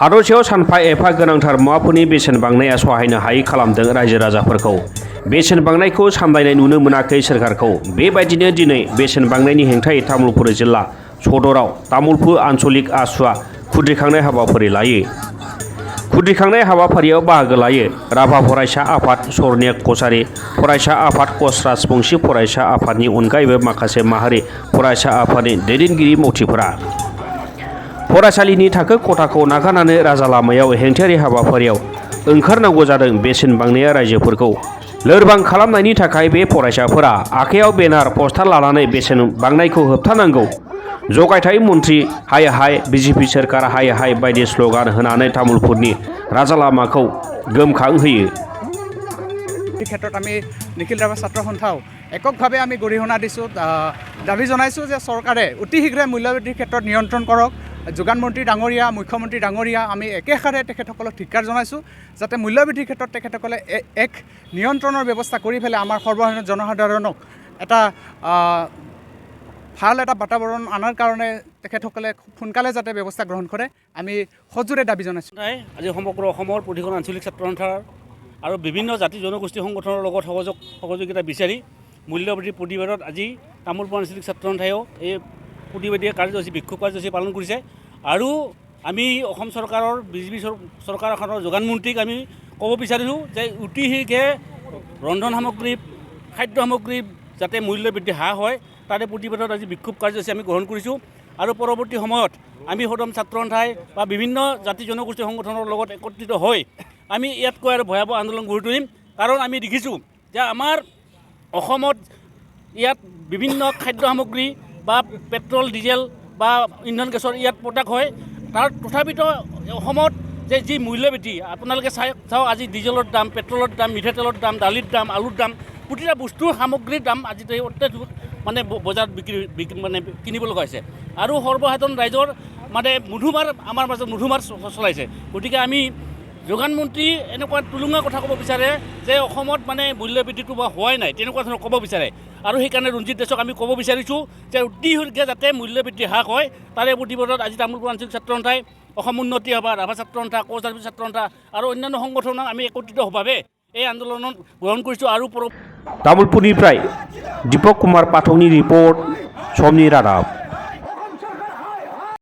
हादरसेयाव सानफा एफा गोनांथार मुवाफोरनि बेसेन बांनाया सहायनो हायै खालामदों रायजो राजाफोरखौ। बेसेन बांनायखौ सामलायनाय नुनो मोनाखै सोरखारखौ। बेबायदिनो दिनै बेसेन बांनायनि हेंथायै तामुलपुर जिल्ला सदराव तामुलपुर आन्चलिक आसुआ खुद्रिखांनाय हाबाफारि लायो। खुद्रिखांनाय हाबाफारियाव बाहागो लायो राभा फरायसा आफाद, सरनेक कछारी फरायसा आफाद, कच राजबंशी फरायसा आफादनि अनगायैबो माखासे माहारि फरायसा आफादनि दैदेनगिरि मावथिफोरा। फरायसालिनि थाखो खथाखौ नागारनानै राजा लामायाव हेंथायारि हाबाफारियाव ओंखारनांगौ जादों। बेसेन बांनाया रायजोफोरखौ लोरबां खालामनायनि थाखाय बे फरायसाफोरा आखायाव बेनार पस्टार लानानै बेसेन बांनायखौ होबथानांगौ, जगायथाय मन्त्रि हाय हाय, बिजेपि सोरखार हाय हाय बायदि स्लगान होनानै तामुलपुरनि राजा लामाखौ गोमखांहोयो। এই ক্ষেত্ৰত আমি নিখিল ৰাভা ছাত্ৰ সন্থাও এককভাৱে আমি গৰিহণা দিছোঁ। দাবী জনাইছোঁ যে চৰকাৰে অতি শীঘ্ৰে মূল্যবৃদ্ধিৰ ক্ষেত্ৰত নিয়ন্ত্ৰণ কৰক। যোগান মন্ত্ৰী ডাঙৰীয়া, মুখ্যমন্ত্ৰী ডাঙৰীয়া, আমি একেষাৰে তেখেতসকলক ধিক্কাৰ জনাইছোঁ যাতে মূল্যবৃদ্ধিৰ ক্ষেত্ৰত তেখেতসকলে এক নিয়ন্ত্ৰণৰ ব্যৱস্থা কৰি পেলাই আমাৰ সৰ্বসাধাৰণ জনসাধাৰণক এটা ভাল এটা বাতাবৰণ আনাৰ কাৰণে তেখেতসকলে সোনকালে যাতে ব্যৱস্থা গ্ৰহণ কৰে আমি সজোৰে দাবী জনাইছোঁ। আজি সমগ্ৰ অসমৰ প্ৰতিখন আঞ্চলিক ছাত্ৰ সন্থাৰ আৰু বিভিন্ন জাতি জনগোষ্ঠী সংগঠনৰ লগত সহযোগিতা বিচাৰি মূল্যবৃদ্ধি প্ৰতিবাদত আজি তামোলপুৰ আঞ্চলিক ছাত্ৰ সন্থায়ো এই প্ৰতিবাদী কাৰ্যসূচী, বিক্ষোভ কাৰ্যসূচী পালন কৰিছে। আৰু আমি অসম চৰকাৰৰ বিজেপি চৰকাৰখনৰ যোগান মন্ত্ৰীক আমি ক'ব বিচাৰিছোঁ যে অতি শীঘ্ৰে ৰন্ধন সামগ্ৰী, খাদ্য সামগ্ৰী যাতে মূল্য বৃদ্ধি হ্ৰাস হয় তাৰে প্ৰতিবাদত আজি বিক্ষোভ কাৰ্যসূচী আমি গ্ৰহণ কৰিছোঁ। আৰু পৰৱৰ্তী সময়ত আমি সদম ছাত্ৰ সন্থাই বা বিভিন্ন জাতি জনগোষ্ঠী সংগঠনৰ লগত একত্ৰিত হৈ আমি ইয়াতকৈ আৰু ভয়াৱহ আন্দোলন গঢ়ি তুলিম। কাৰণ আমি দেখিছোঁ যে আমাৰ অসমত ইয়াত বিভিন্ন খাদ্য সামগ্ৰী বা পেট্ৰল, ডিজেল বা ইন্ধন গেছৰ ইয়াত প্ৰডাক্ট হয়। তাৰ তথাপিতো অসমত যে যি মূল্যবৃদ্ধি আপোনালোকে চাওক, আজি ডিজেলৰ দাম, পেট্ৰলৰ দাম, মিঠাতেলৰ দাম, দালিৰ দাম, আলুৰ দাম, প্ৰতিটা বস্তুৰ সামগ্ৰীৰ দাম আজি অত্যাধিক মানে বজাৰত মানে কিনিব লগা হৈছে। আৰু সৰ্বসাধাৰণ ৰাইজৰ মানে আমাৰ মাজত মধুমাৰ চলাইছে। গতিকে আমি যোগান মন্ত্ৰী এনেকুৱা টুলুঙা কথা ক'ব বিচাৰে যে অসমত মানে মূল্যবৃদ্ধিটো হোৱাই নাই, তেনেকুৱা ধৰণৰ ক'ব বিচাৰে। আৰু সেইকাৰণে ৰঞ্জিত দাসক আমি ক'ব বিচাৰিছোঁ যে অতি শীঘ্ৰে যাতে মূল্যবৃদ্ধি হ্ৰাস হয় তাৰে প্ৰতিবাদত আজি তামোলপুৰ আঞ্চলিক ছাত্ৰ সন্থাই, অসম উন্নতি সভা, ৰাভা ছাত্ৰ সন্থা, কোচ ৰাজবংশী ছাত্ৰ সন্থা আৰু অন্যান্য সংগঠনক আমি একত্ৰিতভাৱে এই আন্দোলনত গ্ৰহণ কৰিছোঁ। আৰু तामुलपुरनिफ्राय दीपक कुमार पाठकनि रिपर्ट, समनि रादाब।